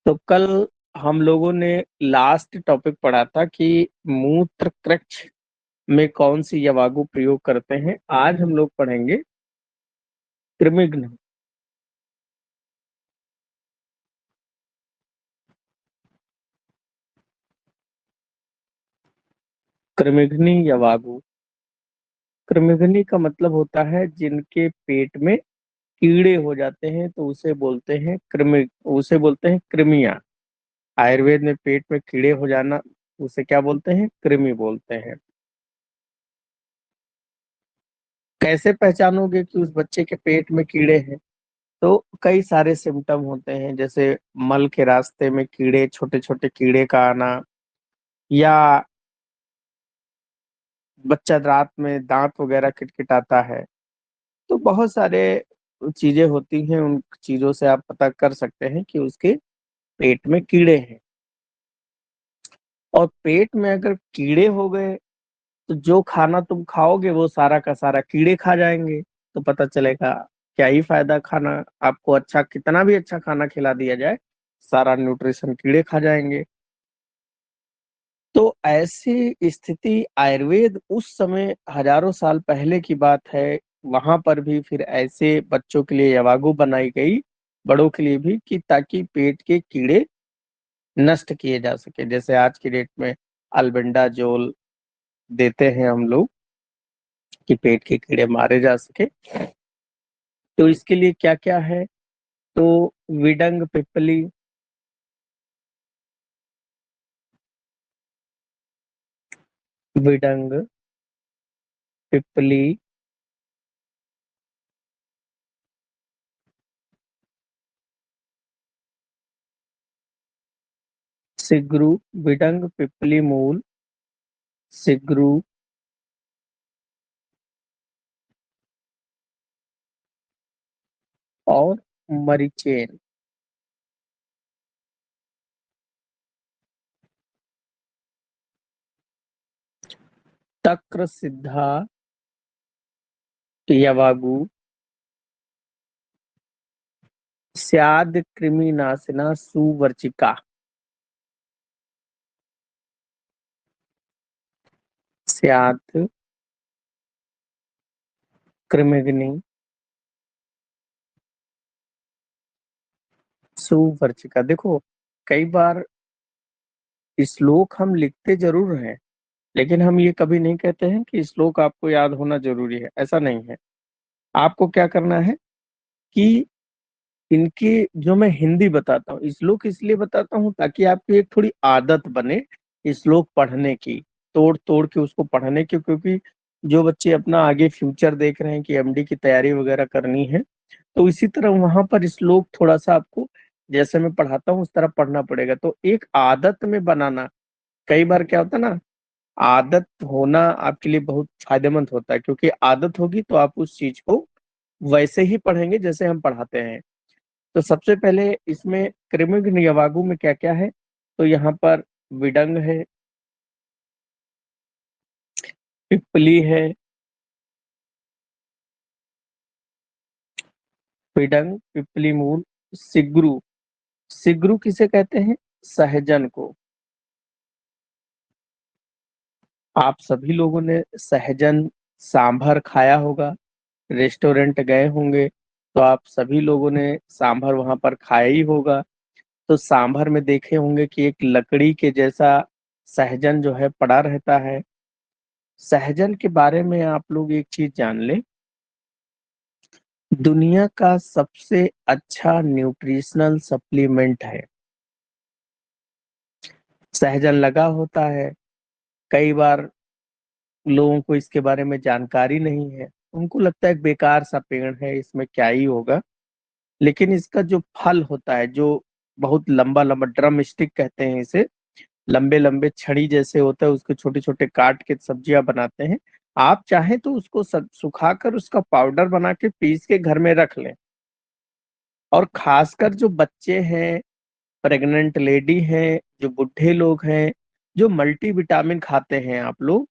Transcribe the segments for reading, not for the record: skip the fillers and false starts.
तो कल हम लोगों ने लास्ट टॉपिक पढ़ा था कि मूत्र कृच्छ में कौन सी यवागु प्रयोग करते हैं। आज हम लोग पढ़ेंगे कृमिघ्न। कृमिघ्नि यवागु। कृमिघ्नि का मतलब होता है जिनके पेट में कीड़े हो जाते हैं तो उसे बोलते हैं उसे बोलते हैं कृमियां। आयुर्वेद में पेट में कीड़े हो जाना उसे क्या बोलते हैं? कृमि बोलते हैं। कैसे पहचानोगे कि उस बच्चे के पेट में कीड़े हैं? तो कई सारे सिम्टम होते हैं, जैसे मल के रास्ते में कीड़े, छोटे छोटे कीड़े का आना, या बच्चा रात में दांत वगैरह किटकिटाता है। तो बहुत सारे चीजें होती हैं, उन चीजों से आप पता कर सकते हैं कि उसके पेट में कीड़े हैं। और पेट में अगर कीड़े हो गए तो जो खाना तुम खाओगे वो सारा का सारा कीड़े खा जाएंगे। तो पता चलेगा क्या ही फायदा खाना, आपको अच्छा कितना भी अच्छा खाना खिला दिया जाए, सारा न्यूट्रिशन कीड़े खा जाएंगे। तो ऐसी स्थिति आयुर्वेद उस समय हजारों साल पहले की बात है, वहां पर भी फिर ऐसे बच्चों के लिए यवागु बनाई गई, बड़ों के लिए भी, कि ताकि पेट के कीड़े नष्ट किए जा सके। जैसे आज की डेट में अल्बेंडाजोल देते हैं हम लोग कि पेट के कीड़े मारे जा सके। तो इसके लिए क्या क्या है? तो विडंग पिपली, विडंग पिपली, सिगरू, विडंग पिपली मूल, सिगरू, और मरीचेन। तक्र सिद्धा यवागु स्याद कृमिनाशिना सुवर्चिका। स्याद कृमिघ्नि सुवर्चिका। देखो, कई बार श्लोक हम लिखते जरूर हैं, लेकिन हम ये कभी नहीं कहते हैं कि श्लोक आपको याद होना जरूरी है। ऐसा नहीं है। आपको क्या करना है कि इनकी जो मैं हिंदी बताता हूँ, श्लोक इसलिए बताता हूँ ताकि आपकी एक थोड़ी आदत बने श्लोक पढ़ने की, तोड़ तोड़ के उसको पढ़ने की। क्योंकि जो बच्चे अपना आगे फ्यूचर देख रहे हैं कि एमडी की तैयारी वगैरह करनी है, तो इसी तरह वहां पर श्लोक थोड़ा सा आपको, जैसे मैं पढ़ाता हूँ उस तरह पढ़ना पड़ेगा। तो एक आदत में बनाना, कई बार क्या होता है ना, आदत होना आपके लिए बहुत फायदेमंद होता है, क्योंकि आदत होगी तो आप उस चीज को वैसे ही पढ़ेंगे जैसे हम पढ़ाते हैं। तो सबसे पहले इसमें कृमिघ्न यवागु में क्या क्या है? तो यहाँ पर विडंग है, पिपली है, विडंग पिपली मूल, सिगरू। सिगरू किसे कहते हैं? सहजन को। आप सभी लोगों ने सहजन सांभर खाया होगा, रेस्टोरेंट गए होंगे तो आप सभी लोगों ने सांभर वहां पर खाया ही होगा। तो सांभर में देखे होंगे कि एक लकड़ी के जैसा सहजन जो है पड़ा रहता है। सहजन के बारे में आप लोग एक चीज जान लें, दुनिया का सबसे अच्छा न्यूट्रिशनल सप्लीमेंट है। सहजन लगा होता है। कई बार लोगों को इसके बारे में जानकारी नहीं है, उनको लगता है बेकार सा पेड़ है, इसमें क्या ही होगा। लेकिन इसका जो फल होता है, जो बहुत लंबा लंबा, ड्रम स्टिक कहते हैं इसे, लंबे लंबे छड़ी जैसे होता है, उसके छोटे छोटे काट के सब्जियां बनाते हैं। आप चाहें तो उसको सब सुखाकर उसका पाउडर बना के पीस के घर में रख लें। और खासकर जो बच्चे हैं, प्रेग्नेंट लेडी हैं, जो बुढ़े लोग हैं, जो मल्टीविटामिन खाते हैं आप लोग,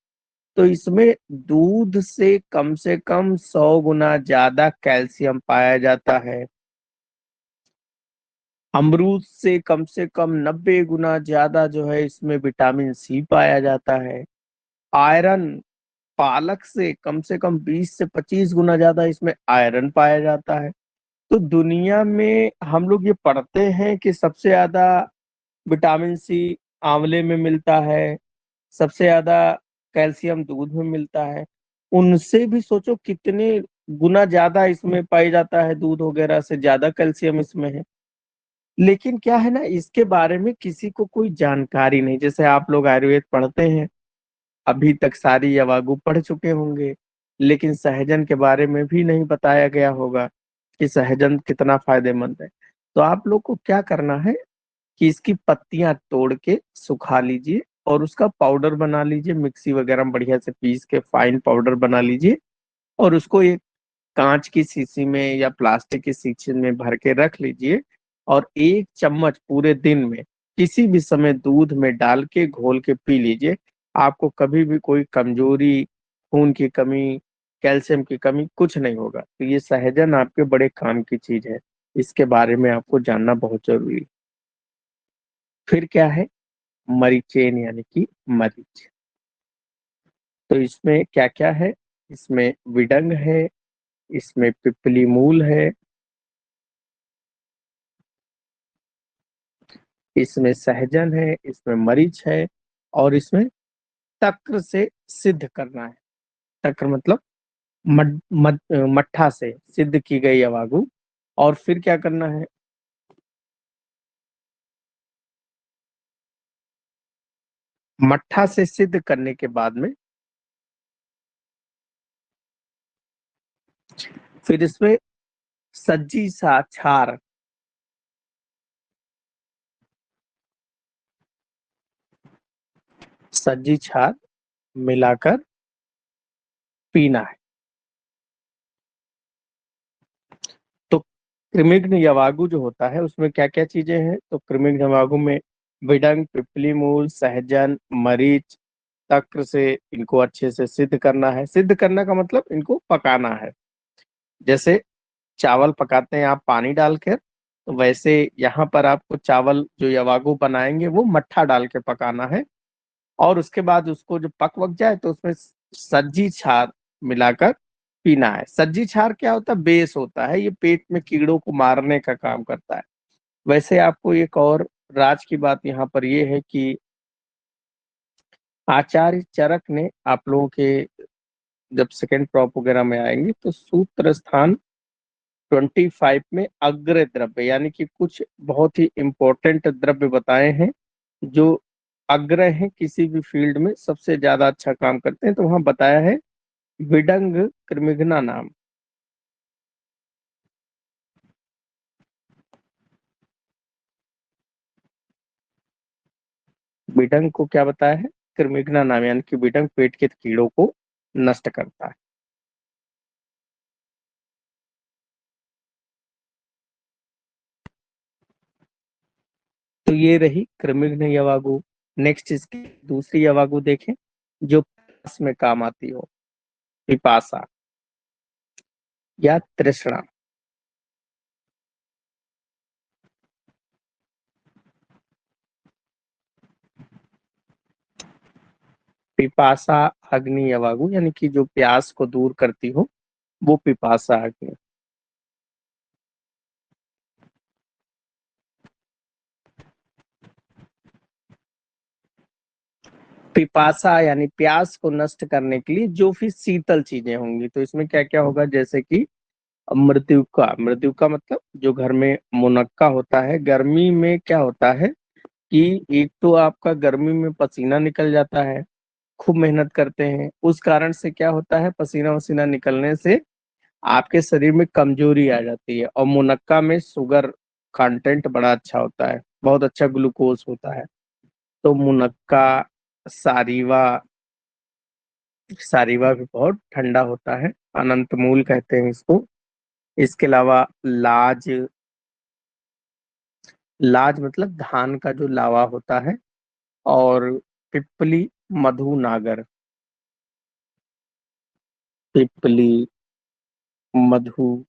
तो इसमें दूध से कम 100 गुना ज्यादा कैल्शियम पाया जाता है। अमरूद से कम 90 गुना ज्यादा जो है इसमें विटामिन सी पाया जाता है। आयरन, पालक से कम 20 से 25 गुना ज्यादा इसमें आयरन पाया जाता है। तो दुनिया में हम लोग ये पढ़ते हैं कि सबसे ज्यादा विटामिन सी आंवले में मिलता है, सबसे ज्यादा कैल्शियम दूध में मिलता है। उनसे भी सोचो कितने गुना ज्यादा इसमें पाई जाता है, दूध वगैरह से ज्यादा कैल्शियम इसमें है। लेकिन क्या है ना, इसके बारे में किसी को कोई जानकारी नहीं। जैसे आप लोग आयुर्वेद पढ़ते हैं, अभी तक सारी यवागु पढ़ चुके होंगे, लेकिन सहजन के बारे में भी नहीं बताया गया होगा कि सहजन कितना फायदेमंद है। तो आप लोग को क्या करना है कि इसकी पत्तियां तोड़ के सुखा लीजिए और उसका पाउडर बना लीजिए, मिक्सी वगैरह में बढ़िया से पीस के फाइन पाउडर बना लीजिए। और उसको एक कांच की शीशी में या प्लास्टिक की शीशी में भर के रख लीजिए। और 1 चम्मच पूरे दिन में किसी भी समय दूध में डाल के घोल के पी लीजिए। आपको कभी भी कोई कमजोरी, खून की कमी, कैल्शियम की कमी कुछ नहीं होगा। तो ये सहजन आपके बड़े काम की चीज है, इसके बारे में आपको जानना बहुत जरूरी है। फिर क्या है, मरीचेन यानी कि मरीच। तो इसमें क्या क्या है, इसमें विडंग है, इसमें पिपली मूल है, इसमें सहजन है, इसमें मरीच है, और इसमें तक्र से सिद्ध करना है। तक्र मतलब मट्ठा से सिद्ध की गई अवागु। और फिर क्या करना है, मट्ठा से सिद्ध करने के बाद में फिर इसमें सज्जी सा छार, सज्जी छार मिलाकर पीना है। तो कृमिघ्न यवागु जो होता है उसमें क्या क्या चीजें हैं, तो कृमिघ्न यवागु में विडंग, पिपली मूल, सहजन, मरीच, तक्र से इनको अच्छे से सिद्ध करना है। सिद्ध करना का मतलब इनको पकाना है। जैसे चावल पकाते हैं आप पानी डालकर, तो वैसे यहाँ पर आपको चावल जो यवागु बनाएंगे वो मट्ठा डाल के पकाना है। और उसके बाद उसको जो पक वक जाए तो उसमें सज्जी छार मिलाकर पीना है। सज्जी छार क्या होता है, बेस होता है, ये पेट में कीड़ों को मारने का काम करता है। वैसे आपको एक और राज की बात यहाँ पर ये है कि आचार्य चरक ने आप लोगों के जब सेकंड प्रॉप वगैरह में आएंगे तो सूत्र स्थान 25 में अग्र द्रव्य यानी कि कुछ बहुत ही इंपॉर्टेंट द्रव्य बताए हैं जो अग्र हैं, किसी भी फील्ड में सबसे ज्यादा अच्छा काम करते हैं। तो वहां बताया है विडंग कृमिघ्ना नाम। विडंग को क्या बताया है, कृमिघ्ना नाम, यानी कि विडंग पेट के कीड़ों को नष्ट करता है। तो ये रही कृमिघ्न यवागु। नेक्स्ट इसकी दूसरी यवागु देखें जो प्यास में काम आती हो, पिपासा या तृष्णा। पिपासा अग्नि यवागु यानी कि जो प्यास को दूर करती हो, वो पिपासा अग्नि। पिपासा यानी प्यास को नष्ट करने के लिए जो भी शीतल चीजें होंगी, तो इसमें क्या क्या होगा, जैसे कि मृत्युका। मृत्युका मतलब जो घर में मुनक्का होता है, गर्मी में क्या होता है कि एक तो आपका गर्मी में पसीना निकल जाता है, खूब मेहनत करते हैं, उस कारण से क्या होता है, पसीना वसीना निकलने से आपके शरीर में कमजोरी आ जाती है। और मुनक्का में शुगर कंटेंट बड़ा अच्छा होता है, बहुत अच्छा ग्लूकोज होता है। तो मुनक्का, सारीवा, सारीवा भी बहुत ठंडा होता है, अनंत मूल कहते हैं इसको। इसके अलावा लाज, लाज मतलब धान का जो लावा होता है। और पिपली, मधु नागर, पिपली, मधु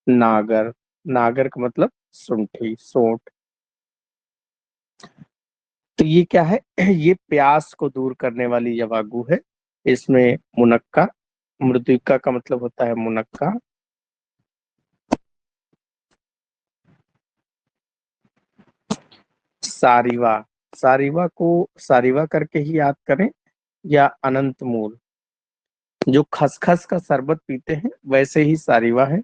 नागर, नागर का मतलब शुंठी, सोंठ। तो ये क्या है? ये प्यास को दूर करने वाली यवागु है। इसमें मुनक्का, मृदुका का मतलब होता है मुनक्का। सारिवा, सारिवा को सारिवा करके ही याद करें, या अनंत मूल। जो खसखस का शरबत पीते हैं वैसे ही सारिवा है।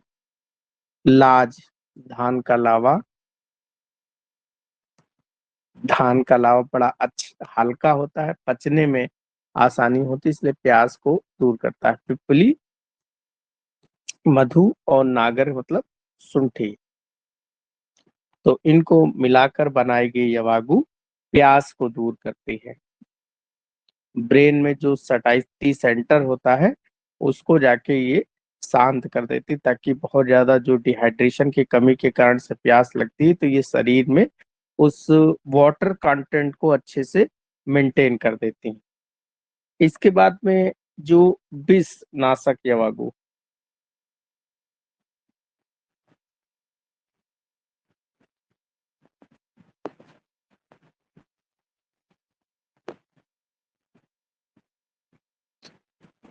लाज, धान का लावा। धान का लावा बड़ा अच्छा हल्का होता है, पचने में आसानी होती है, इसलिए प्यास को दूर करता है। पिपली, मधु और नागर मतलब शुंठी। तो इनको मिलाकर बनाई गई यवागु प्यास को दूर करती है। ब्रेन में जो सटाइटी सेंटर होता है उसको जाके ये शांत कर देती, ताकि बहुत ज्यादा जो डिहाइड्रेशन की कमी के कारण से प्यास लगती है तो ये शरीर में उस वाटर कंटेंट को अच्छे से मेंटेन कर देती हैं। इसके बाद में जो विष नाशक यवागु,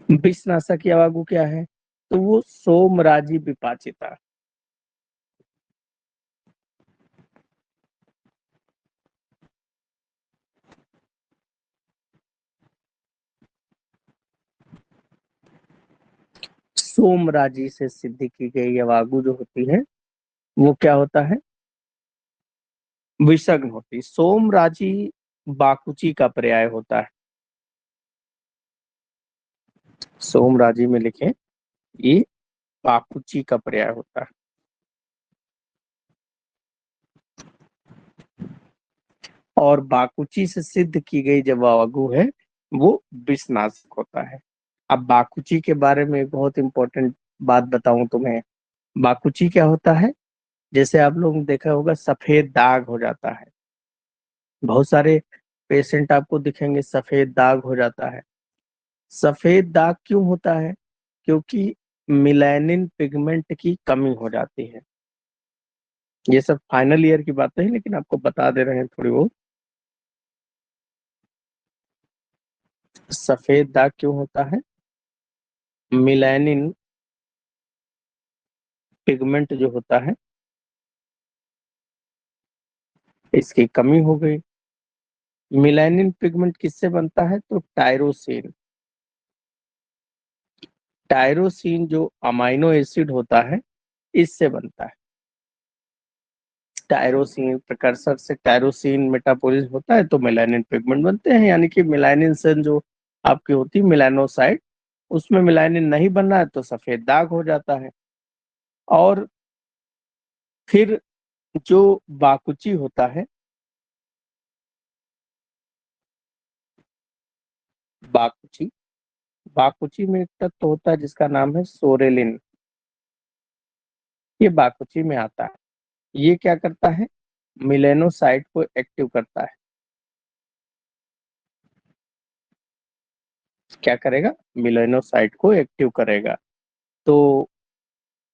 विष नाशक यवागु क्या है? तो वो सोमराजी विपाचिता। सोमराजी से सिद्धि की गई यवागु जो होती है वो क्या होता है? विषग्न होती। सोमराजी बाकुची का पर्याय होता है। सोमराजी में लिखें, ये बाकुची का पर्याय होता है। और बाकुची से सिद्ध की गई जब यवागु है वो विषनाशक होता है। अब बाकुची के बारे में एक बहुत इंपॉर्टेंट बात बताऊं तुम्हें। बाकुची क्या होता है? जैसे आप लोगों ने देखा होगा सफेद दाग हो जाता है, बहुत सारे पेशेंट आपको दिखेंगे सफेद दाग हो जाता है। सफेद दाग क्यों होता है? क्योंकि मिलेनिन पिगमेंट की कमी हो जाती है। ये सब फाइनल ईयर की बातें हैं, लेकिन आपको बता दे रहे हैं थोड़ी बहुत। सफेद दाग क्यों होता है? मिलेनिन पिगमेंट जो होता है इसकी कमी हो गई। मिलेनिन पिगमेंट किससे बनता है? तो टायरोसिन। टायरोसिन जो अमाइनो एसिड होता है इससे बनता है। टायरोसिन प्रिकर्सर से टायरोसिन मेटाबॉलिज्म होता है तो मेलानिन पिगमेंट बनते हैं। यानी कि मेलानिन से जो आपकी होती है मेलानोसाइट, उसमें मेलानिन नहीं बन रहा है तो सफेद दाग हो जाता है। और फिर जो बाकुची होता है, बाकुची बाकुची में एक तत्व होता है जिसका नाम है सोरेलिन। ये बाकुची में आता है। ये क्या करता है? मिलेनोसाइट को एक्टिव करता है। क्या करेगा? मिलेनोसाइट को एक्टिव करेगा। तो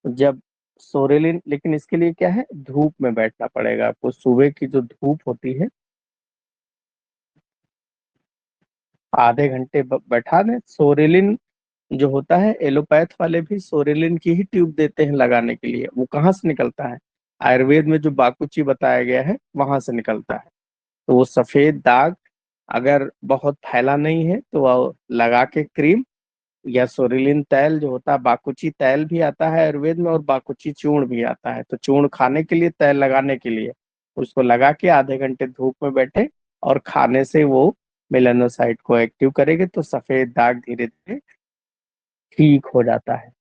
जब सोरेलिन, लेकिन इसके लिए क्या है, धूप में बैठना पड़ेगा आपको। सुबह की जो धूप होती है, आधे घंटे बैठा दें। सोरेलिन जो होता है, एलोपैथ वाले भी सोरेलिन की ही ट्यूब देते हैं लगाने के लिए। वो कहाँ से निकलता है? आयुर्वेद में जो बाकुची बताया गया है वहां से निकलता है। तो वो सफेद दाग अगर बहुत फैला नहीं है तो वो लगा के क्रीम, या सोरिलिन तैल जो होता है, बाकुची तैल भी आता है आयुर्वेद में और बाकुची चूर्ण भी आता है। तो चूर्ण खाने के लिए, तैल लगाने के लिए, उसको लगा के आधे घंटे धूप में बैठे और खाने से वो मेलानोसाइट को एक्टिव करेंगे तो सफेद दाग धीरे धीरे ठीक हो जाता है।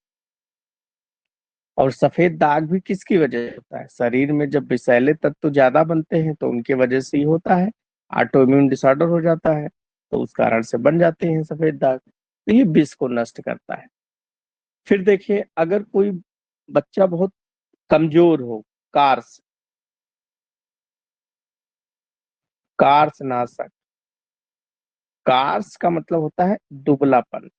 और सफेद दाग भी किसकी वजह से होता है? शरीर में जब विषैले तत्व ज्यादा बनते हैं तो उनके वजह से ही होता है। ऑटो इम्यून डिसऑर्डर हो जाता है तो उस कारण से बन जाते हैं सफेद दाग। तो ये विष को नष्ट करता है। फिर देखिए, अगर कोई बच्चा बहुत कमजोर हो, कार्स कार्स नाशक। कार्स का मतलब होता है दुबलापन।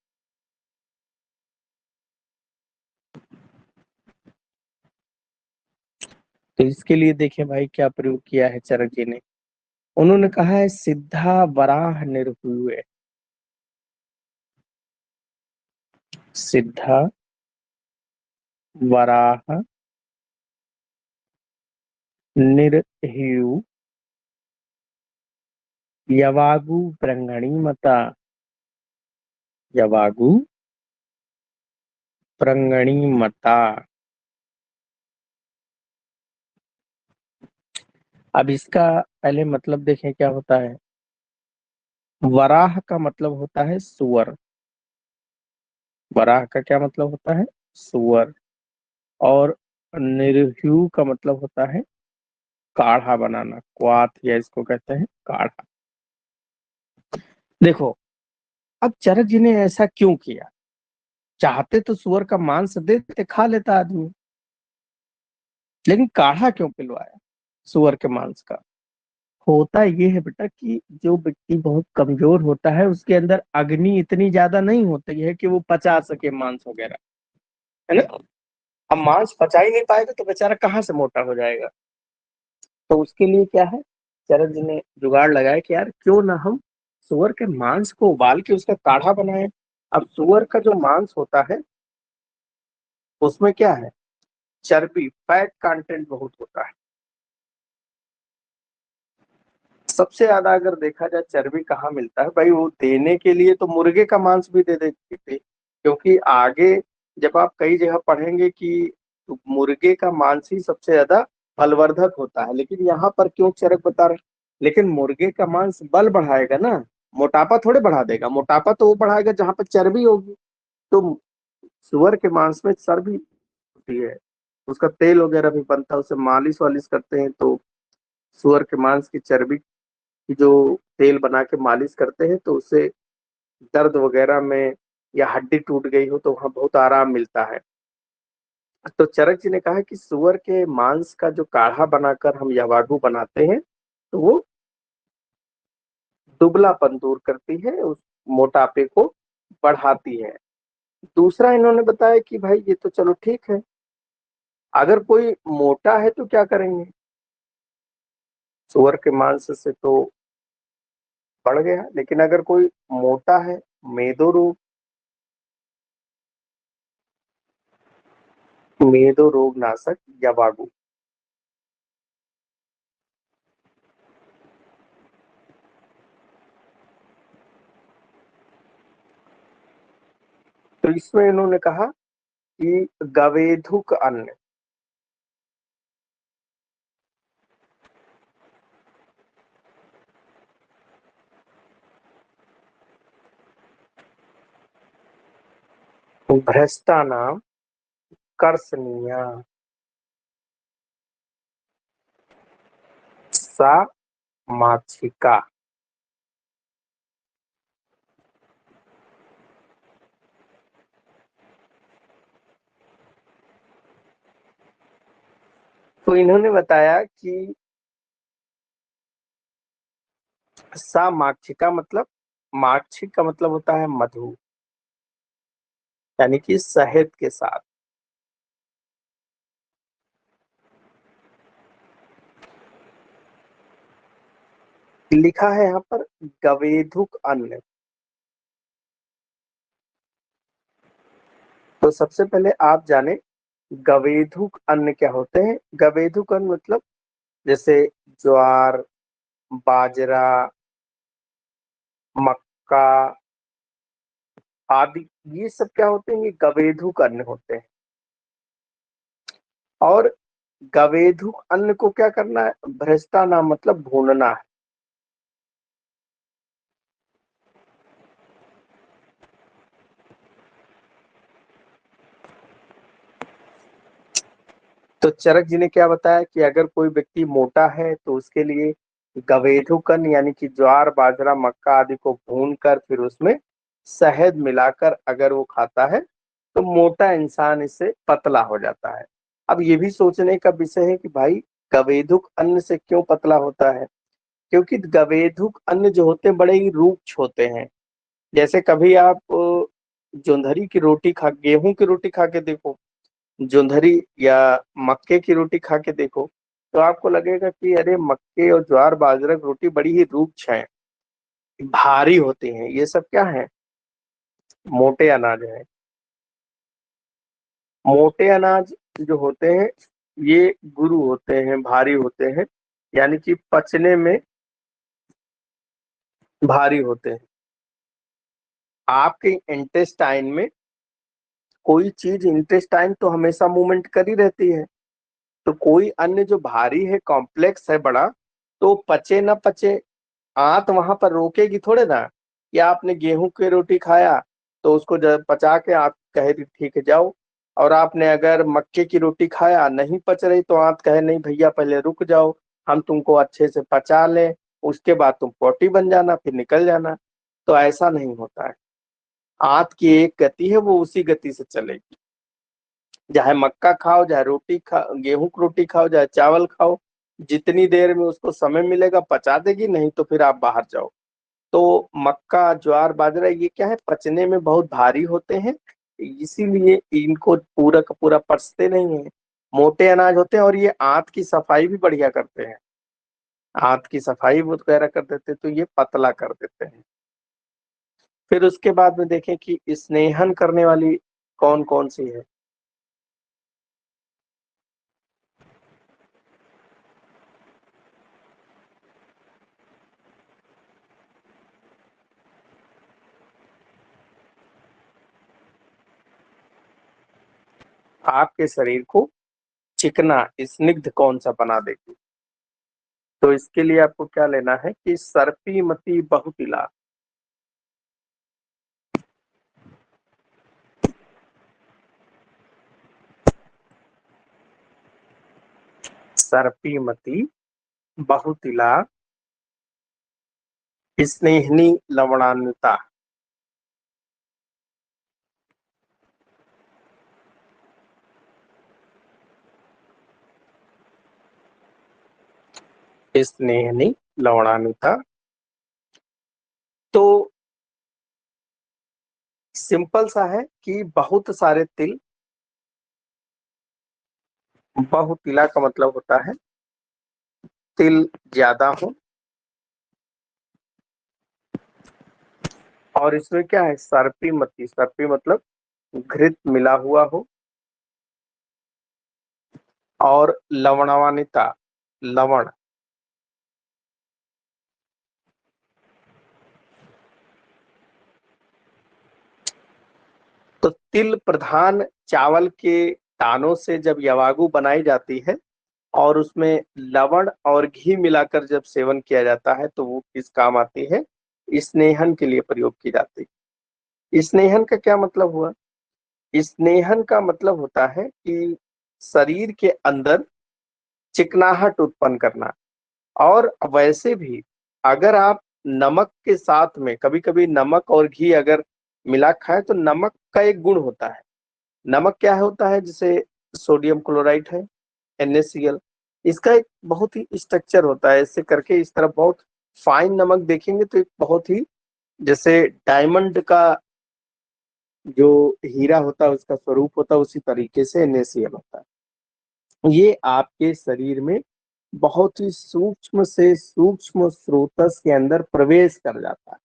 तो इसके लिए देखें भाई क्या प्रयोग किया है चरक जी ने। उन्होंने कहा है सिद्धा वराह निर्हुए। सिद्धा वराह निर्ह्यु यवागु प्रंगणी मता। यवागु प्रंगणी मता। अब इसका पहले मतलब देखें क्या होता है। वराह का मतलब होता है सुअर। वराह का क्या मतलब होता है, सुअर। और निर्ह्यु का मतलब होता है काढ़ा बनाना, क्वाथ, या इसको कहते हैं काढ़ा। देखो, अब चरक जी ने ऐसा क्यों किया। चाहते तो सुअर का मांस देते, खा लेता आदमी, लेकिन काढ़ा क्यों पिलवाया सुअर के मांस का। होता ये है बेटा कि जो व्यक्ति बहुत कमजोर होता है उसके अंदर अग्नि इतनी ज्यादा नहीं होती है कि वो पचा सके मांस वगैरह, है ना। अब मांस पचा ही नहीं पाएगा तो बेचारा कहाँ से मोटा हो जाएगा। तो उसके लिए क्या है, चरक जी ने जुगाड़ लगाया कि यार क्यों ना हम सुअर के मांस को उबाल के उसका काढ़ा बनाए। अब सुअर का जो मांस होता है उसमें क्या है, चर्बी, फैट कंटेंट बहुत होता है। सबसे ज्यादा अगर देखा जाए चर्बी कहाँ मिलता है भाई, वो देने के लिए तो मुर्गे का मांस भी दे देते थे, क्योंकि आगे जब आप कई जगह पढ़ेंगे कि मुर्गे का मांस ही सबसे ज्यादा बलवर्धक होता है। लेकिन यहाँ पर क्यों चरक बता रहे, लेकिन मुर्गे का मांस बल बढ़ाएगा ना, मोटापा थोड़े बढ़ा देगा। मोटापा तो वो बढ़ाएगा जहां पर चर्बी होगी। तो सुअर के मांस में चर्बी होती है, उसका तेल वगैरह भी बनता है, उसे मालिश वालिश करते हैं तो सुअर के मांस की चर्बी की जो तेल बना के मालिश करते हैं तो उससे दर्द वगैरह में, या हड्डी टूट गई हो तो वहां बहुत आराम मिलता है। तो चरक जी ने कहा कि सुअर के मांस का जो काढ़ा बनाकर हम यवागु बनाते हैं तो वो दुबलापन दूर करती है, उस मोटापे को बढ़ाती है। दूसरा इन्होंने बताया कि भाई ये तो चलो ठीक है, अगर कोई मोटा है तो क्या करेंगे। सुअर के मांस से तो बढ़ गया, लेकिन अगर कोई मोटा है, मेदो रोग, मेदो रोग नाशक यवागु। तो इसमें इन्होंने कहा कि गवेधुक अन्न। भ्रष्टा नाम कर्षणीय सा माछिका। तो इन्होंने बताया कि सा माक्षिका मतलब, माक्षिक का मतलब होता है मधु, यानी कि शहद के साथ। लिखा है यहाँ पर गवेधुक अन्न। तो सबसे पहले आप जाने गवेधुक अन्न क्या होते हैं। गवेधुक अन्न मतलब जैसे ज्वार, बाजरा, मक्का आदि, ये सब क्या होते हैं, ये गवेधुक अन्न होते हैं। और गवेधुक अन्न को क्या करना है, भ्रष्टाना मतलब भूनना है। तो चरक जी ने क्या बताया कि अगर कोई व्यक्ति मोटा है तो उसके लिए गवेधुक अन्न यानी कि ज्वार, बाजरा, मक्का आदि को भून कर फिर उसमें शहद मिलाकर अगर वो खाता है तो मोटा इंसान इससे पतला हो जाता है। अब ये भी सोचने का विषय है कि भाई गवेधुक अन्न से क्यों पतला होता है, क्योंकि गवेधुक अन्न जो होते हैं बड़े ही रूक्ष होते हैं। जैसे कभी आप जोंधरी की रोटी खा, गेहूं की रोटी खा के देखो, जोंधरी या मक्के की रोटी खा के देखो, तो आपको लगेगा कि अरे मक्के और ज्वार बाजरा की रोटी बड़ी ही रुक्ष है, भारी होती हैं। ये सब क्या है? मोटे अनाज है। मोटे अनाज जो होते हैं ये गुरु होते हैं, भारी होते हैं, यानी कि पचने में भारी होते हैं। आपके इंटेस्टाइन में कोई चीज, इंटेस्टाइन तो हमेशा मूवमेंट कर ही रहती है, तो कोई अन्य जो भारी है, कॉम्प्लेक्स है बड़ा, तो पचे ना पचे, आंत वहां पर रोकेगी थोड़े ना। या आपने गेहूं की रोटी खाया तो उसको जब पचा के आंत कहे ठीक है जाओ, और आपने अगर मक्के की रोटी खाया नहीं पच रही तो आंत कहे नहीं भैया पहले रुक जाओ, हम तुमको अच्छे से पचा लें, उसके बाद तुम पोटी बन जाना, फिर निकल जाना। तो ऐसा नहीं होता है। आंत की एक गति है, वो उसी गति से चलेगी। चाहे मक्का खाओ, चाहे रोटी खा, गेहूं की रोटी खाओ, चाहे चावल खाओ, जितनी देर में उसको समय मिलेगा पचा देगी, नहीं तो फिर आप बाहर जाओ। तो मक्का ज्वार बाजरा ये क्या है, पचने में बहुत भारी होते हैं, इसीलिए इनको पूरा का पूरा पचते नहीं है। मोटे अनाज होते हैं और ये आंत की सफाई भी बढ़िया करते हैं, आंत की सफाई वगैरह कर देते हैं, तो ये पतला कर देते हैं। फिर उसके बाद में देखें कि स्नेहन करने वाली कौन कौन सी है। आपके शरीर को चिकना स्निग्ध कौन सा बना देगी। तो इसके लिए आपको क्या लेना है कि सर्पी मती बहुतिला। सर्पी मती बहुतिला स्नेहनी लवणान्विता। स्नेहनी लवणान्विता। तो सिंपल सा है कि बहुत सारे तिल, बहुतिला का मतलब होता है तिल ज्यादा हो, और इसमें क्या है सर्पी मती, सर्पी मतलब घृत मिला हुआ हो, और लवणान्विता, लवण। तो तिल प्रधान चावल के दानों से जब यवागु बनाई जाती है और उसमें लवण और घी मिलाकर जब सेवन किया जाता है तो वो किस काम आती है, स्नेहन के लिए प्रयोग की जाती है। स्नेहन का क्या मतलब हुआ? स्नेहन का मतलब होता है कि शरीर के अंदर चिकनाहट उत्पन्न करना। और वैसे भी अगर आप नमक के साथ में कभी कभी नमक और घी अगर मिला खाए तो नमक का एक गुण होता है। नमक क्या होता है, जैसे सोडियम क्लोराइड है, NaCl, इसका एक बहुत ही स्ट्रक्चर होता है, इससे करके इस तरह बहुत फाइन नमक देखेंगे तो एक बहुत ही जैसे डायमंड का जो हीरा होता है उसका स्वरूप होता है, उसी तरीके से NaCl होता है। ये आपके शरीर में बहुत ही सूक्ष्म से सूक्ष्म स्रोतस के अंदर प्रवेश कर जाता है।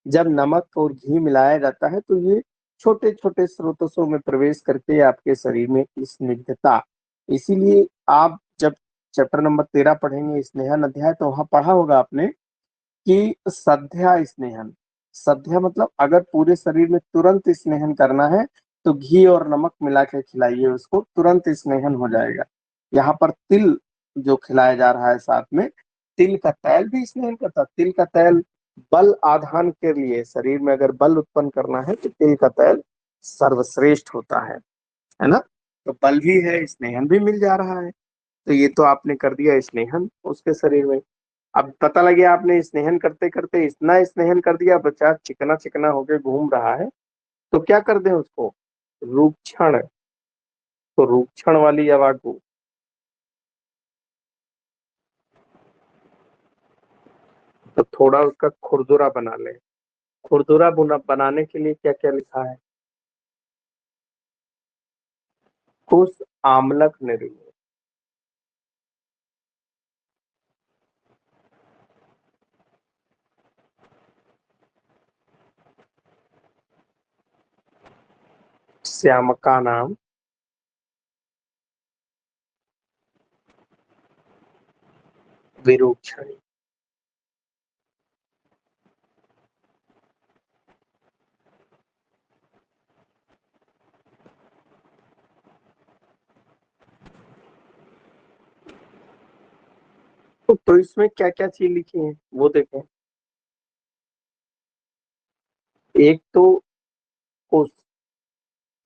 जब नमक और घी मिलाया जाता है तो ये छोटे छोटे स्रोतों में प्रवेश करके आपके शरीर में स्निग्धता। इसीलिए आप जब चैप्टर नंबर 13 पढ़ेंगे स्नेहन अध्याय, तो वहां पढ़ा होगा आपने कि सध्या स्नेहन। सध्या मतलब अगर पूरे शरीर में तुरंत स्नेहन करना है तो घी और नमक मिला के खिलाइए उसको, तुरंत स्नेहन हो जाएगा। यहाँ पर तिल जो खिलाया जा रहा है साथ में, तिल का तेल भी स्नेहन करता है। तिल का तेल बल आधान के लिए, शरीर में अगर बल उत्पन्न करना है तो तिल का तेल सर्वश्रेष्ठ होता है ना। तो बल भी है, स्नेहन भी मिल जा रहा है। तो ये तो आपने कर दिया स्नेहन उसके शरीर में। अब पता लगे आपने स्नेहन करते करते इतना स्नेहन कर दिया, बच्चा चिकना चिकना होके घूम रहा है, तो क्या कर दें उसको, रूक्षण। तो रूक्षण वाली अवागु। तो थोड़ा उसका खुरदुरा बना ले। खुरदुरा बनाने के लिए क्या क्या लिखा है, कुश आमलक निर्णय। श्यामका नाम विरूक्षणी। तो इसमें क्या क्या चीज लिखी है वो देखें। एक तो कुश,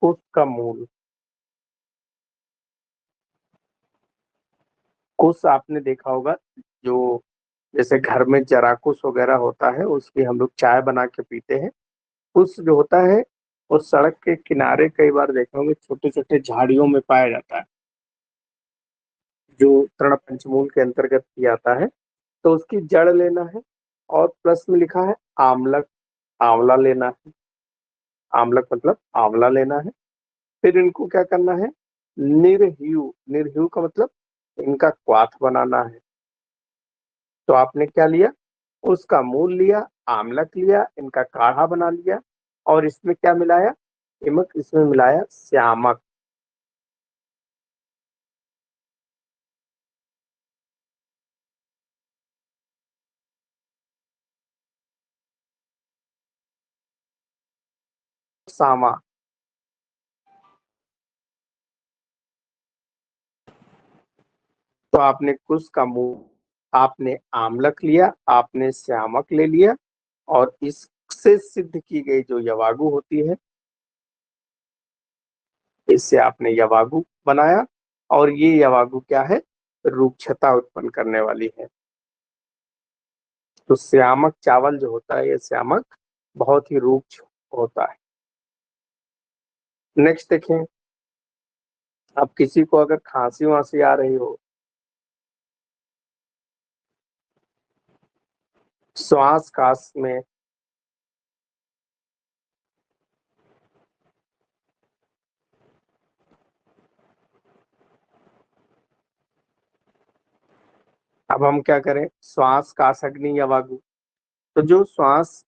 कुश का मूल। कुश आपने देखा होगा, जो जैसे घर में जराकुश वगैरह होता है उसकी हम लोग चाय बना के पीते हैं। कुश जो होता है वो सड़क के किनारे कई बार देखा होंगे छोटे छोटे झाड़ियों में पाया जाता है, जो तृण पंचमूल के अंतर्गत ही आता है। तो उसकी जड़ लेना है, और प्लस में लिखा है आमलक, आंवला लेना है। आमलक मतलब आंवला लेना है। फिर इनको क्या करना है, निर्ह्यू, निर्ह्यू का मतलब इनका क्वाथ बनाना है। तो आपने क्या लिया, उसका मूल लिया, आमलक लिया, इनका काढ़ा बना लिया, और इसमें क्या मिलाया, इमक, इसमें मिलाया श्यामक। सामा। तो आपने कुश का मूल, आपने आमलक लिया, आपने श्यामक ले लिया, और इससे सिद्ध की गई जो यवागु होती है, इससे आपने यवागु बनाया। और ये यवागु क्या है, रुक्षता उत्पन्न करने वाली है। तो श्यामक चावल जो होता है, ये श्यामक बहुत ही रुक्ष होता है। नेक्स्ट देखें, अब किसी को अगर खांसी वांसी आ रही हो, श्वास काश में, अब हम क्या करें, श्वास काश अग्नि यवागु। तो जो श्वास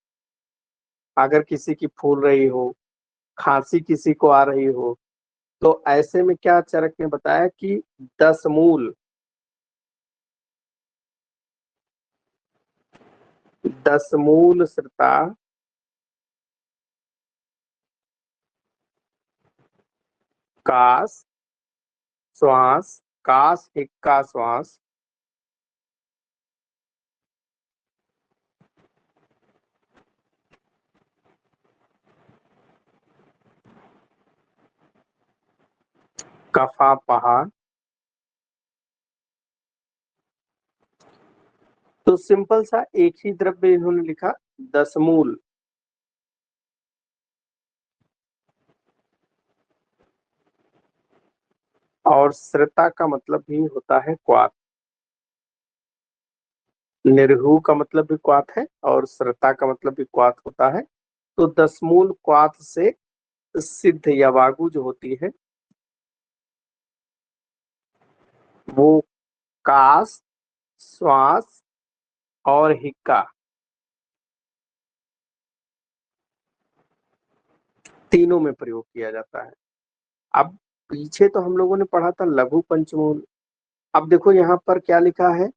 अगर किसी की फूल रही हो, खांसी किसी को आ रही हो, तो ऐसे में क्या चरक ने बताया कि 10 मूल, 10 मूल श्रुता, काश, श्वास, काश हिक्का श्वास, कफा पहाड़। तो सिंपल सा एक ही द्रव्य इन्होंने लिखा, 10 मूल। और श्रता का मतलब भी होता है क्वाथ। निर्हु का मतलब भी क्वाथ है, और श्रता का मतलब भी क्वाथ होता है। तो 10 मूल क्वाथ से सिद्ध यवागु जो होती है, वो काश, श्वास और हिक्का, तीनों में प्रयोग किया जाता है। अब पीछे तो हम लोगों ने पढ़ा था लघु पंचमूल। अब देखो यहाँ पर क्या लिखा है,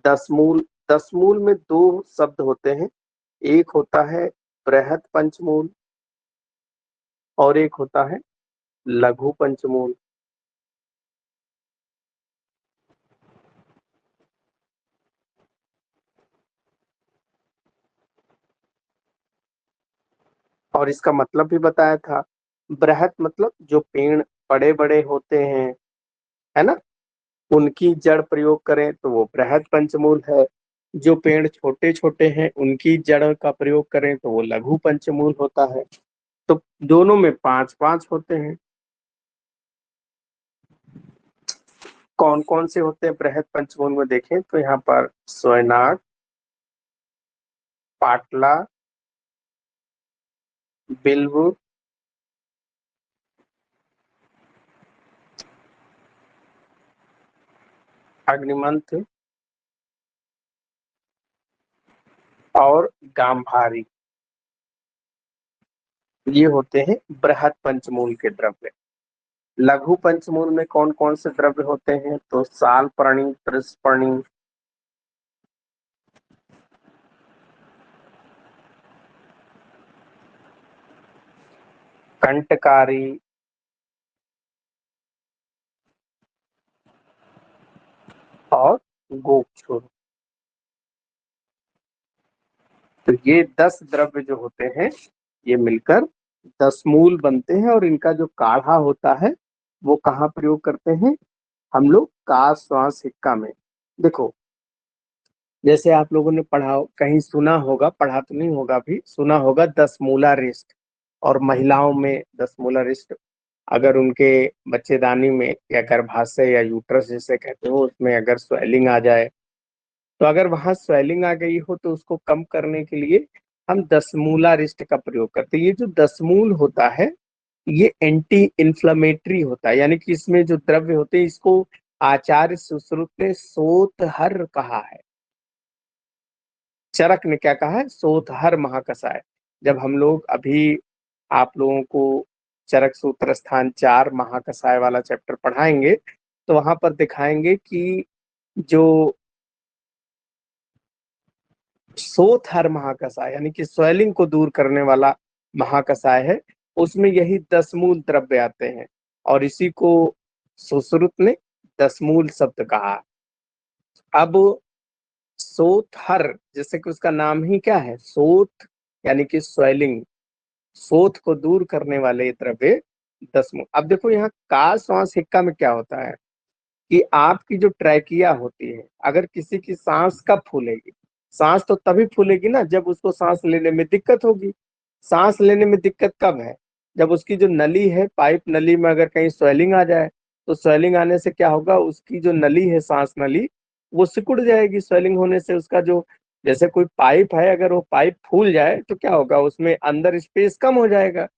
10 मूल। 10 मूल में दो शब्द होते हैं, एक होता है बृहद पंचमूल, और एक होता है लघु पंचमूल। और इसका मतलब भी बताया था। बृहद मतलब जो पेड़ बड़े बड़े होते हैं, है ना, उनकी जड़ प्रयोग करें तो वो बृहद पंचमूल है। जो पेड़ छोटे छोटे हैं उनकी जड़ का प्रयोग करें तो वो लघु पंचमूल होता है। तो दोनों में 5 5 होते हैं। कौन कौन से होते हैं बृहद पंचमूल में देखें तो यहाँ पर सोयनाक, पाटला, बिल्व, अग्निमंथ और गांधारी। ये होते हैं बृहद पंचमूल के द्रव्य। लघु पंचमूल में कौन कौन से द्रव्य होते हैं? तो सालपर्णी, त्रिस्पर्णी, कंटकारी, और गोक्षुर। तो ये 10 द्रव्य जो होते हैं ये मिलकर 10 मूल बनते हैं, और इनका जो काढ़ा होता है वो कहाँ प्रयोग करते हैं हम लोग? काश, श्वास, हिक्का में। देखो, जैसे आप लोगों ने पढ़ा, कहीं सुना होगा, पढ़ा तो नहीं होगा, भी सुना होगा 10 मूला रिष्ट। और महिलाओं में 10 मूला रिष्ट अगर उनके बच्चेदानी में या गर्भाशय या यूट्रस जिसे कहते हो उसमें अगर स्वेलिंग आ जाए, तो अगर वहां स्वेलिंग आ गई हो तो उसको कम करने के लिए हम 10 मूला रिष्ट का प्रयोग करते हैं। ये जो 10 मूल होता है ये एंटी इन्फ्लेमेटरी होता है, यानी कि इसमें जो द्रव्य होते हैं इसको आचार्य सुश्रुत ने सोतहर कहा है। चरक ने क्या कहा है? सोतहर महाकसाय। जब हम लोग अभी आप लोगों को चरक सूत्र स्थान 4 महाकसाय वाला चैप्टर पढ़ाएंगे तो वहां पर दिखाएंगे कि जो सोतहर महाकसाय यानी कि स्वेलिंग को दूर करने वाला महाकसाय है, उसमें यही 10 मूल द्रव्य आते हैं, और इसी को सुश्रुत ने 10 मूल शब्द कहा। अब सोतहर, जैसे कि उसका नाम ही क्या है, सोत यानी कि स्वेलिंग, सोथ को दूर करने वाले द्रव्य 10 मूल। अब देखो यहाँ का श्वास हिक्का में क्या होता है कि आपकी जो ट्रैकिया होती है, अगर किसी की सांस कब फूलेगी? सांस तो तभी फूलेगी ना जब उसको सांस लेने में दिक्कत होगी। सांस लेने में दिक्कत कब है? जब उसकी जो नली है, पाइप नली में अगर कहीं स्वेलिंग आ जाए, तो स्वेलिंग आने से क्या होगा, उसकी जो नली है, सांस नली, वो सिकुड़ जाएगी। स्वेलिंग होने से उसका जो, जैसे कोई पाइप है, अगर वो पाइप फूल जाए तो क्या होगा, उसमें अंदर स्पेस कम हो जाएगा,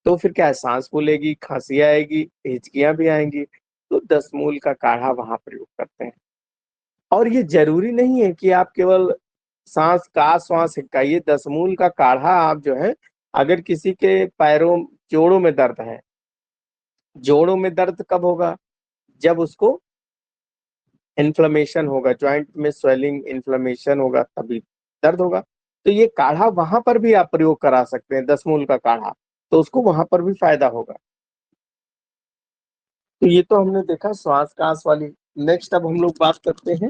तो फिर क्या है, सांस फूलेगी, खांसी आएगी, हिचकियां भी आएंगी। तो 10 मूल का काढ़ा वहां प्रयोग करते हैं। और ये जरूरी नहीं है कि आप केवल सांस का श्वास हिक्का, ये 10 मूल का काढ़ा आप जो है, अगर किसी के पैरों, जोड़ों में दर्द है, जोड़ों में दर्द कब होगा? जब उसको इन्फ्लेमेशन होगा, ज्वाइंट में स्वेलिंग इन्फ्लेमेशन होगा, तभी दर्द होगा। तो ये काढ़ा वहां पर भी आप प्रयोग करा सकते हैं, 10 मूल का काढ़ा, तो उसको वहां पर भी फायदा होगा। तो ये तो हमने देखा श्वास कास वाली। नेक्स्ट अब हम लोग बात करते हैं,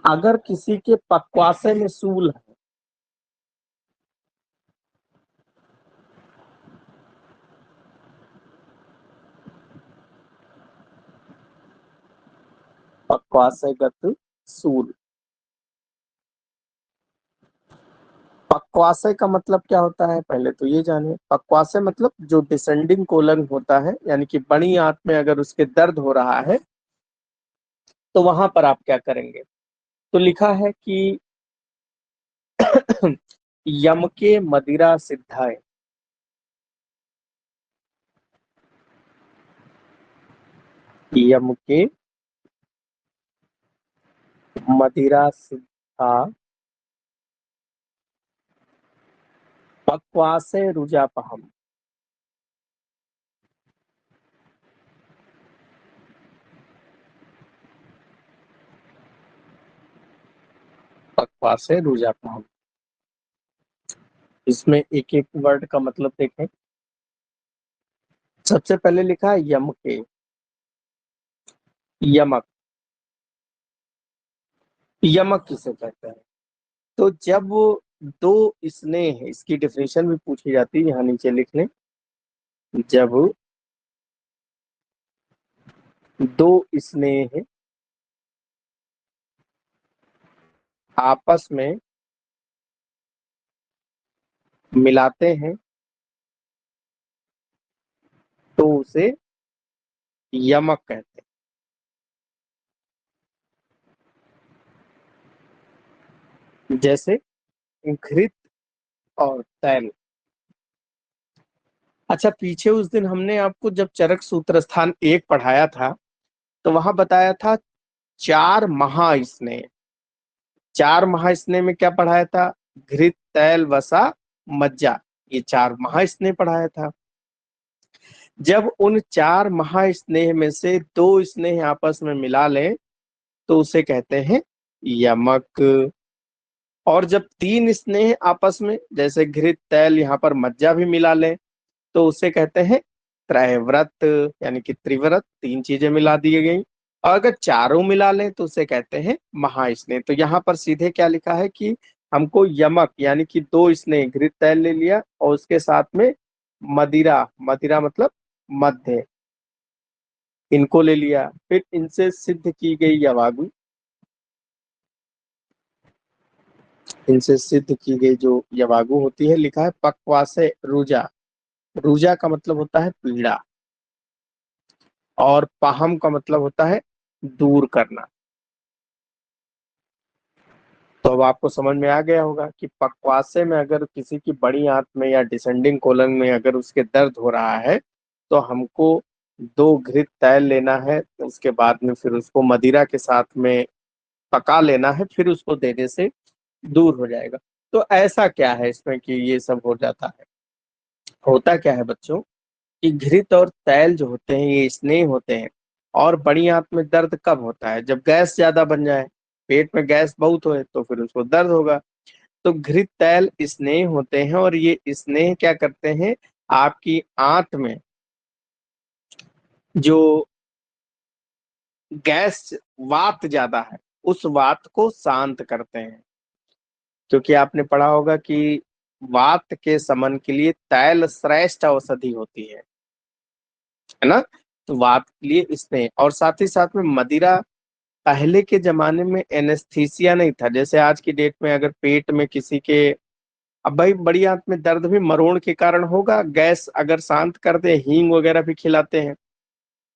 अगर किसी के पक्वासे में सूल है, पक्वासयगत सूल। पक्वासय का मतलब क्या होता है, पहले तो ये जाने। पक्वासय मतलब जो डिसेंडिंग कोलन होता है, यानी कि बड़ी आंत में अगर उसके दर्द हो रहा है तो वहां पर आप क्या करेंगे? तो लिखा है कि यम के मदिरा सिद्धाय, यम के मदिरा सिद्धा, पक्वासय रुजापहम। पक्वासय रुजापहम, इसमें एक एक वर्ड का मतलब देखें। सबसे पहले लिखा है यम के, यमक, यमक किसे कहते हैं? तो जब दो स्नेह, इसकी डेफिनेशन भी पूछी जाती है, यहाँ नीचे लिख लें। जब दो स्नेह आपस में मिलाते हैं तो उसे यमक कहते हैं। जैसे घृत और तैल। अच्छा, पीछे उस दिन हमने आपको जब चरक सूत्र स्थान 1 पढ़ाया था तो वहां बताया था 4 महास्नेह। 4 महास्नेह में क्या पढ़ाया था? घृत, तैल, वसा, मज्जा, ये 4 महास्नेह पढ़ाया था। जब उन 4 महास्नेह में से 2 स्नेह आपस में मिला लें तो उसे कहते हैं यमक। और जब 3 स्नेह आपस में, जैसे घृत, तैल, यहाँ पर मज्जा भी मिला लें तो उसे कहते हैं त्रयव्रत, यानी कि त्रिव्रत, 3 चीजें मिला दी गई। और अगर चारों मिला लें तो उसे कहते हैं महास्नेह। तो यहाँ पर सीधे क्या लिखा है कि हमको यमक यानी कि 2 स्नेह, घृत, तैल ले लिया और उसके साथ में मदिरा, मदिरा मतलब मध्य, इनको ले लिया, फिर इनसे सिद्ध की गई यवागु, इनसे सिद्ध की गई जो यवागु होती है, लिखा है पक्वासे रुजा। रुजा का मतलब होता है पीड़ा, और पाहम का मतलब होता है दूर करना। तो अब आपको समझ में आ गया होगा कि पक्वासे में अगर किसी की बड़ी आंत में या डिसेंडिंग कोलन में अगर उसके दर्द हो रहा है तो हमको 2 घृत तैल लेना है, उसके बाद में फिर उसको मदिरा के साथ में पका लेना है, फिर उसको देने से दूर हो जाएगा। तो ऐसा क्या है इसमें कि ये सब हो जाता है? होता क्या है बच्चों कि घृत और तैल जो होते हैं ये स्नेह होते हैं। और बड़ी आंत में दर्द कब होता है? जब गैस ज्यादा बन जाए, पेट में गैस बहुत हो तो फिर उसको दर्द होगा। तो घृत तैल स्नेह होते हैं, और ये स्नेह क्या करते हैं, आपकी आंत में जो गैस, वात ज्यादा है, उस वात को शांत करते हैं। क्योंकि आपने पढ़ा होगा कि वात के समन के लिए तैल श्रेष्ठ औषधि होती है ना। तो वात के लिए स्नेह, और साथ ही साथ में मदिरा। पहले के जमाने में एनेस्थीसिया नहीं था, जैसे आज की डेट में अगर पेट में किसी के, अब भाई बड़ी आंत में दर्द भी मरोड़ के कारण होगा, गैस अगर शांत कर दे, हींग वगैरह भी खिलाते हैं।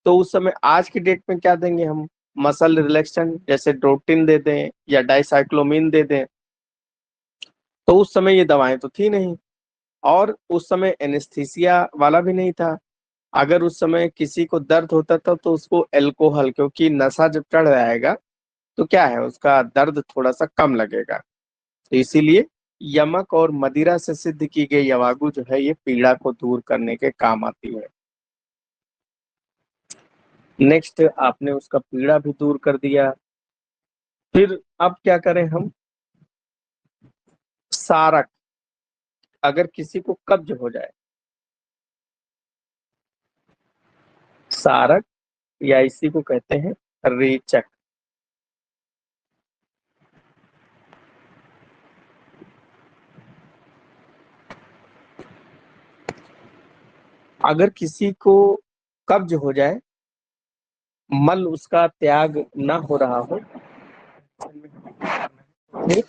तो उस समय आज की डेट में क्या देंगे हम? मसल रिलैक्सेंट, जैसे ड्रोटिन दे दें या डाइसाइक्लोमिन दे दें। तो उस समय ये दवाएं तो थी नहीं, और उस समय एनेस्थीसिया वाला भी नहीं था। अगर उस समय किसी को दर्द होता था तो उसको अल्कोहल, क्योंकि नशा जब चढ़ जाएगा तो क्या है, उसका दर्द थोड़ा सा कम लगेगा। तो इसीलिए यमक और मदिरा से सिद्ध की गई यवागु जो है ये पीड़ा को दूर करने के काम आती है। नेक्स्ट, आपने उसका पीड़ा भी दूर कर दिया। फिर अब क्या करें हम? सारक, अगर किसी को कब्ज हो जाए, सारक या इसी को कहते हैं रेचक। अगर किसी को कब्ज हो जाए, मल उसका त्याग ना हो रहा हो, फिर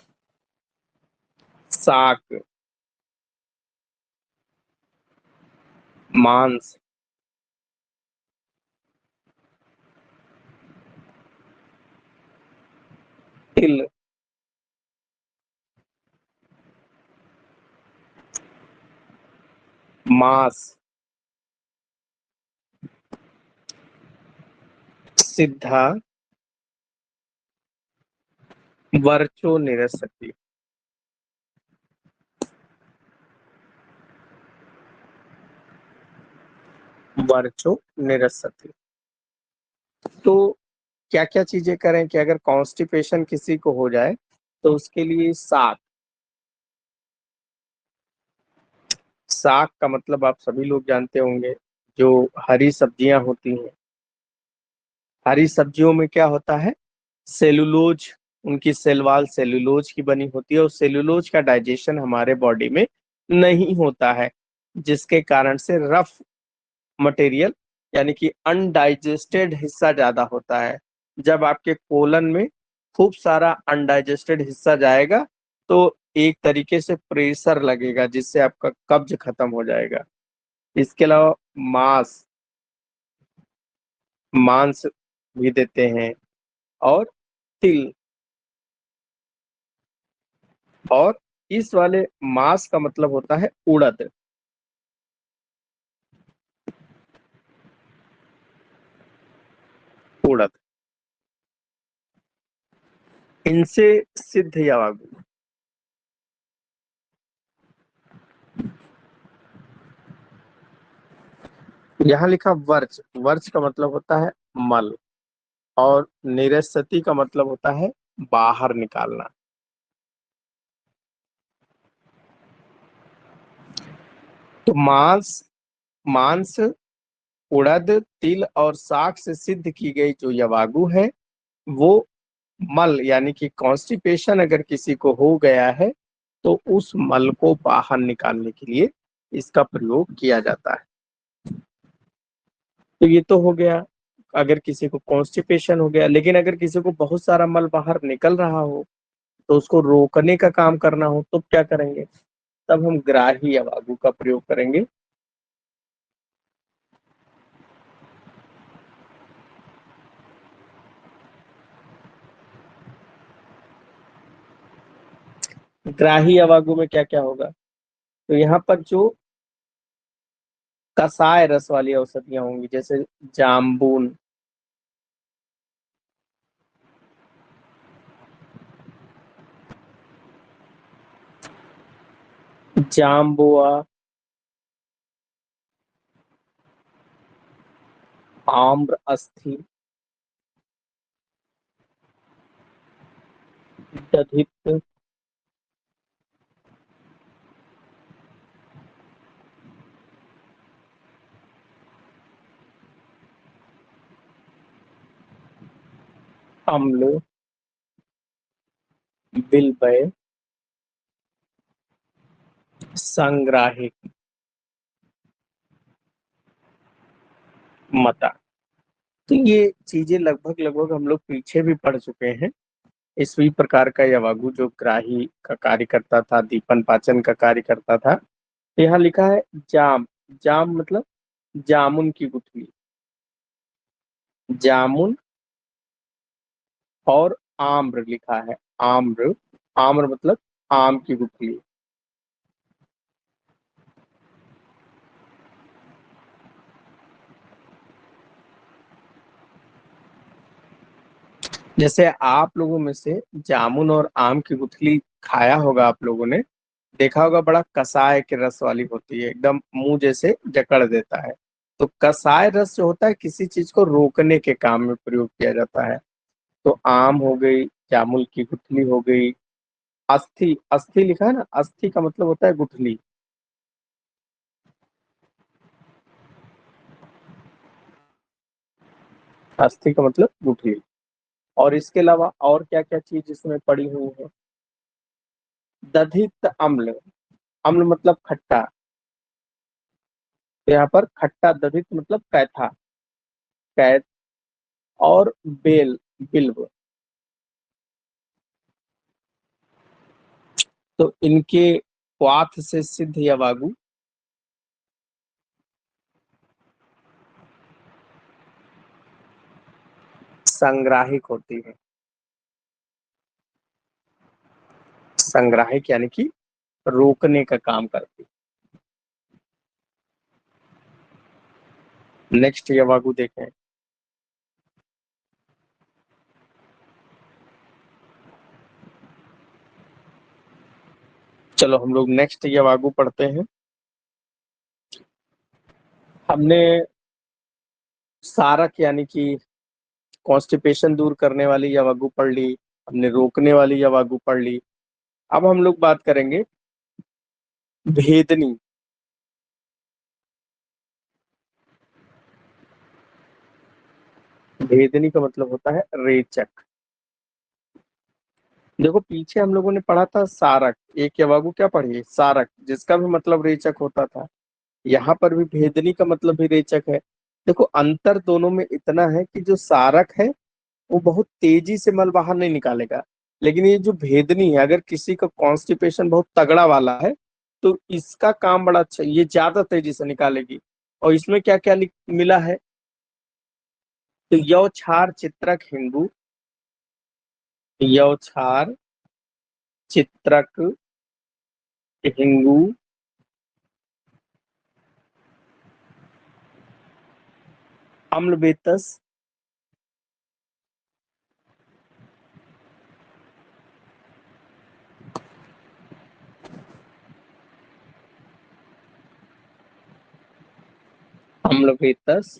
साक, मांस, तिल, मांस, सिद्धा, वर्चो निरसती, वर्चो निरसती। तो क्या क्या चीजें करें कि अगर कॉन्स्टिपेशन किसी को हो जाए तो उसके लिए साग। साग का मतलब आप सभी लोग जानते होंगे, जो हरी सब्जियां होती हैं। हरी सब्जियों में क्या होता है, सेलुलोज, उनकी सेलवाल सेलुलोज की बनी होती है, और सेलुलोज का डाइजेशन हमारे बॉडी में नहीं होता है, जिसके कारण से रफ मटेरियल यानी कि अनडाइजेस्टेड हिस्सा ज्यादा होता है। जब आपके कोलन में खूब सारा अनडाइजेस्टेड हिस्सा जाएगा तो एक तरीके से प्रेशर लगेगा, जिससे आपका कब्ज खत्म हो जाएगा। इसके अलावा मांस, मांस भी देते हैं, और तिल। और इस वाले मांस का मतलब होता है उड़द। उड़द, इनसे सिद्ध यवागु। यहाँ लिखा वर्ज, वर्ज का मतलब होता है मल, और निरस्यति का मतलब होता है बाहर निकालना। तो मांस, मांस, उड़द, तिल और साग से सिद्ध की गई जो यवागु है, वो मल यानी कि कॉन्स्टिपेशन अगर किसी को हो गया है, तो उस मल को बाहर निकालने के लिए इसका प्रयोग किया जाता है। तो ये तो हो गया अगर किसी को कॉन्स्टिपेशन हो गया। लेकिन अगर किसी को बहुत सारा मल बाहर निकल रहा हो, तो उसको रोकने का काम करना हो, तो क्या करेंगे? तब हम ग्राही अवागु का प्रयोग करेंगे। ग्राही अवागु में क्या क्या होगा? तो यहाँ पर जो कसाय रस वाली औषधियां होंगी, जैसे जाम्बून, जाम्बुआ, आम्र अस्थि, दधित, अम्ल, बिल्वय, संग्राहिक, मता। तो ये चीजें लगभग लगभग हम लोग पीछे भी पढ़ चुके हैं। इसी प्रकार का यवागु जो ग्राही का कार्य करता था, दीपन पाचन का कार्य करता था। तो यहाँ लिखा है जाम, जाम मतलब जामुन की गुठली, जामुन, और आम्र लिखा है, आम्र, आम्र मतलब आम की गुठली। जैसे आप लोगों में से जामुन और आम की गुठली खाया होगा, आप लोगों ने देखा होगा, बड़ा कसाय के रस वाली होती है, एकदम मुंह जैसे जकड़ देता है। तो कसाय रस जो होता है किसी चीज को रोकने के काम में प्रयोग किया जाता है। तो आम हो गई, जामुन की गुठली हो गई, अस्थि, अस्थि लिखा है ना, अस्थि का मतलब होता है गुठली। अस्थि का मतलब गुठली। और इसके अलावा और क्या क्या चीज इसमें पड़ी हुई है? दधित अम्ल, अम्ल मतलब खट्टा। तो यहाँ पर खट्टा, दधित मतलब कैथा, कैथ, और बेल, बिल्व। तो इनके क्वाथ से सिद्ध यवागु संग्राहिक होती है। संग्राहिक यानी कि रोकने का काम करती है। नेक्स्ट यवागु देखें। चलो हम लोग नेक्स्ट यवागु पढ़ते हैं। हमने सारक यानी कि कॉन्स्टिपेशन दूर करने वाली यवागु पढ़ ली, हमने रोकने वाली यवागु पढ़ ली। अब हम लोग बात करेंगे भेदनी। भेदनी का मतलब होता है रेचक। देखो पीछे हम लोगों ने पढ़ा था सारक, एक यवागु क्या पढ़ी, सारक, जिसका भी मतलब रेचक होता था। यहाँ पर भी भेदनी का मतलब भी रेचक है। देखो अंतर दोनों में इतना है कि जो सारक है वो बहुत तेजी से मल बाहर नहीं निकालेगा, लेकिन ये जो भेदनी है, अगर किसी का कॉन्स्टिपेशन बहुत तगड़ा वाला है, तो इसका काम बड़ा अच्छा, ये ज्यादा तेजी से निकालेगी। और इसमें क्या क्या मिला है? तो यौ क्षार चित्रक हिंगू, यौ क्षार चित्रक हिंगू, अम्ल बेतस, अम्लवेतस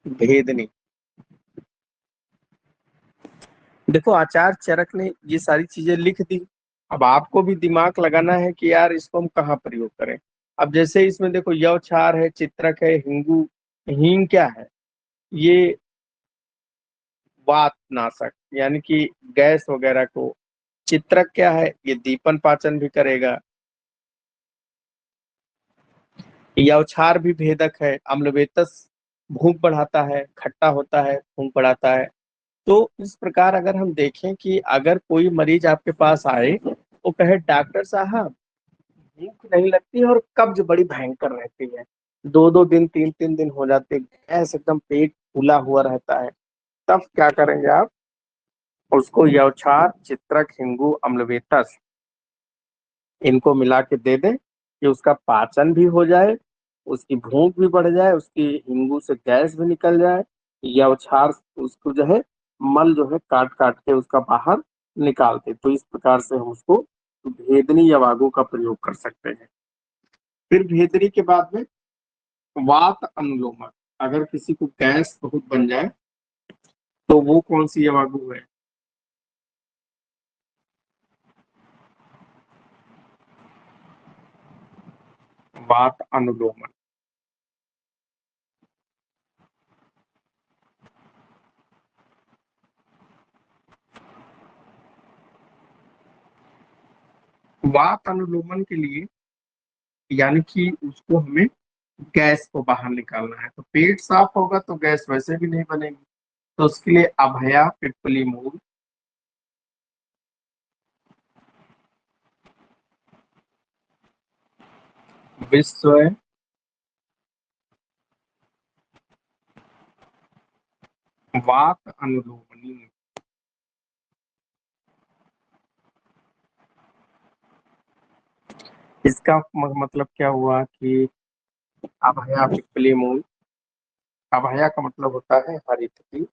भेदनी। देखो आचार्य चरक ने ये सारी चीजें लिख दी। अब आपको भी दिमाग लगाना है कि यार इसको हम कहाँ प्रयोग करें। अब जैसे इसमें देखो यव क्षार है, चित्रक है, हिंगू। हींग क्या है? ये वात नाशक, यानी कि गैस वगैरह को। चित्रक क्या है? ये दीपन पाचन भी करेगा। यवक्षार भी भेदक है। अम्लवेतस भूख बढ़ाता है, खट्टा होता है, भूख बढ़ाता है। तो इस प्रकार अगर हम देखें कि अगर कोई मरीज आपके पास आए तो कहे डॉक्टर साहब भूख नहीं लगती और कब्ज बड़ी भयंकर रहती है, 2-2 दिन 3-3 दिन हो जाते, गैस एकदम पेट फूला हुआ रहता है, तब क्या करेंगे आप? उसको यवक्षार, चित्रक, हिंगू, अम्लवेतस इनको मिला के दे दें कि उसका पाचन भी हो जाए, उसकी भूख भी बढ़ जाए, उसकी हिंगू से गैस भी निकल जाए, या उछार उसको जो है मल जो है काट काट के उसका बाहर निकालते। तो इस प्रकार से हम उसको भेदनी या वागु का प्रयोग कर सकते हैं। फिर भेदनी के बाद में वात अनुलोमन। अगर किसी को गैस बहुत बन जाए तो वो कौन सी यवागु है? वात अनुलोमन। वात अनुलोमन के लिए यानी कि उसको हमें गैस को बाहर निकालना है, तो पेट साफ होगा तो गैस वैसे भी नहीं बनेगी। तो उसके लिए अभया पिप्पली मूल, विश्व वात अनुलोमनी। इसका मतलब क्या हुआ कि अभया पिप्पली मूल, अभया का मतलब होता है हरितकी,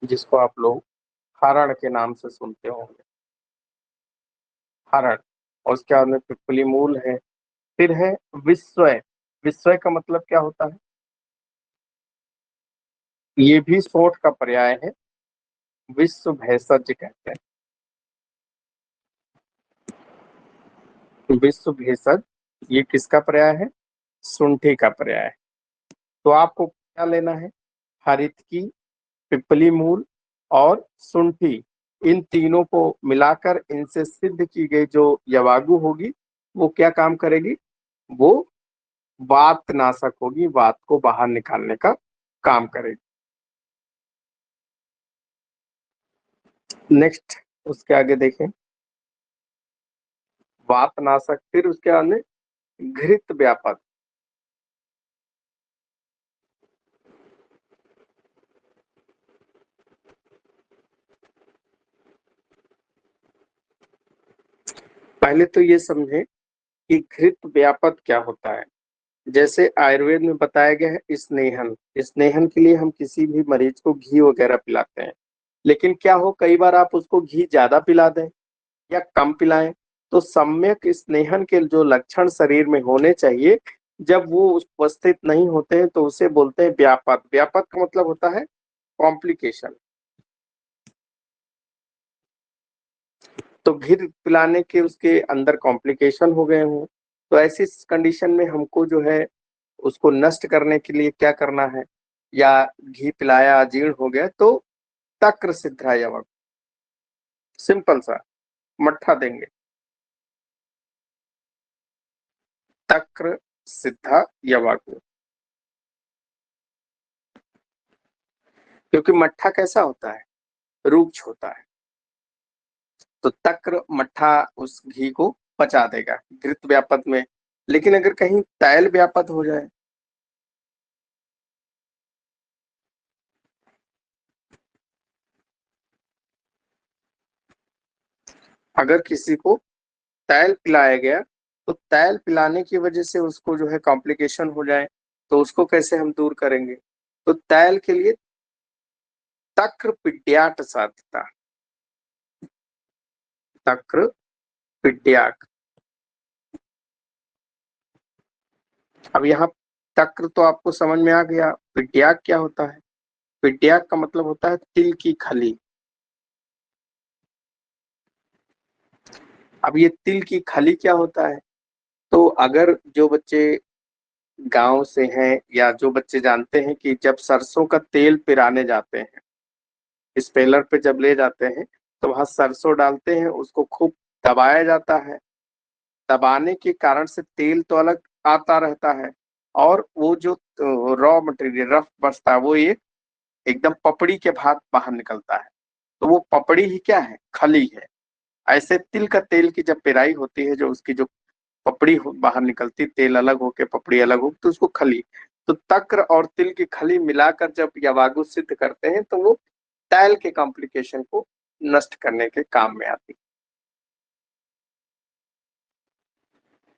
जिसको आप लोग हरण के नाम से सुनते होंगे, हरण। और उसके बाद में पिप्पली मूल है। फिर है विश्वय। विश्वय का मतलब क्या होता है? ये भी सोठ का पर्याय है। विश्व भेषज कहते हैं। विश्व भेषज ये किसका पर्याय है? शुंठी का पर्याय है। तो आपको क्या लेना है? हरितकी, पिपली मूल और शुंठी, इन तीनों को मिलाकर इनसे सिद्ध की गई जो यवागु होगी वो क्या काम करेगी? वो वात नाशक होगी, वात को बाहर निकालने का काम करेगी। नेक्स्ट, उसके आगे देखें, वात नाशक। फिर उसके आगे घृत व्यापक। पहले तो ये समझे कि घृत व्यापक क्या होता है। जैसे आयुर्वेद में बताया गया है स्नेहन, स्नेहन के लिए हम किसी भी मरीज को घी वगैरह पिलाते हैं। लेकिन क्या हो, कई बार आप उसको घी ज्यादा पिला दें या कम पिलाएं, तो सम्यक स्नेहन के जो लक्षण शरीर में होने चाहिए जब वो उपस्थित नहीं होते हैं तो उसे बोलते हैं व्यापक। व्यापक का मतलब होता है कॉम्प्लिकेशन। तो घी पिलाने के उसके अंदर कॉम्प्लिकेशन हो गए हों, तो ऐसी कंडीशन में हमको जो है उसको नष्ट करने के लिए क्या करना है? या घी पिलाया अजीर्ण हो गया तो तक्र सिद्धा यवक, सिंपल सा मट्ठा देंगे। तक्र सिद्धा यवक। क्योंकि मट्ठा कैसा होता है? रुक्ष होता है। तो तक्र मट्ठा उस घी को पचा देगा घृत व्यापत में। लेकिन अगर कहीं तैल व्यापत हो जाए, अगर किसी को तैल पिलाया गया तो तैल पिलाने की वजह से उसको जो है कॉम्प्लिकेशन हो जाए, तो उसको कैसे हम दूर करेंगे? तो तैल के लिए तक्र पिड्याट साधता। तक्र पिड्याक। अब यहाँ तक्र तो आपको समझ में आ गया। विड्याक क्या होता है? विड्याक का मतलब होता है तिल की खली। अब ये तिल की खली क्या होता है? तो अगर जो बच्चे गांव से हैं या जो बच्चे जानते हैं कि जब सरसों का तेल पिराने जाते हैं, स्पेलर पे जब ले जाते हैं तो वहां सरसों डालते हैं, उसको खूब दबाया जाता है। दबाने के कारण से तेल तो अलग आता रहता है, और वो जो रॉ मटेरियल रफ बचता है वो एक एकदम पपड़ी के भाग बाहर निकलता है। तो वो पपड़ी ही क्या है? खली है। ऐसे तिल का तेल की जब पेराई होती है, जो उसकी जो पपड़ी बाहर निकलती, तेल अलग होके पपड़ी अलग हो, तो उसको खली। तो तक्र और तिल की खली मिलाकर जब यवागु सिद्ध करते हैं तो वो तैल के कॉम्प्लिकेशन को नष्ट करने के काम में आती।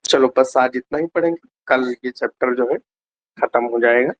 चलो बस आज इतना ही पढ़ेंगे, कल ये चैप्टर जो है खत्म हो जाएगा।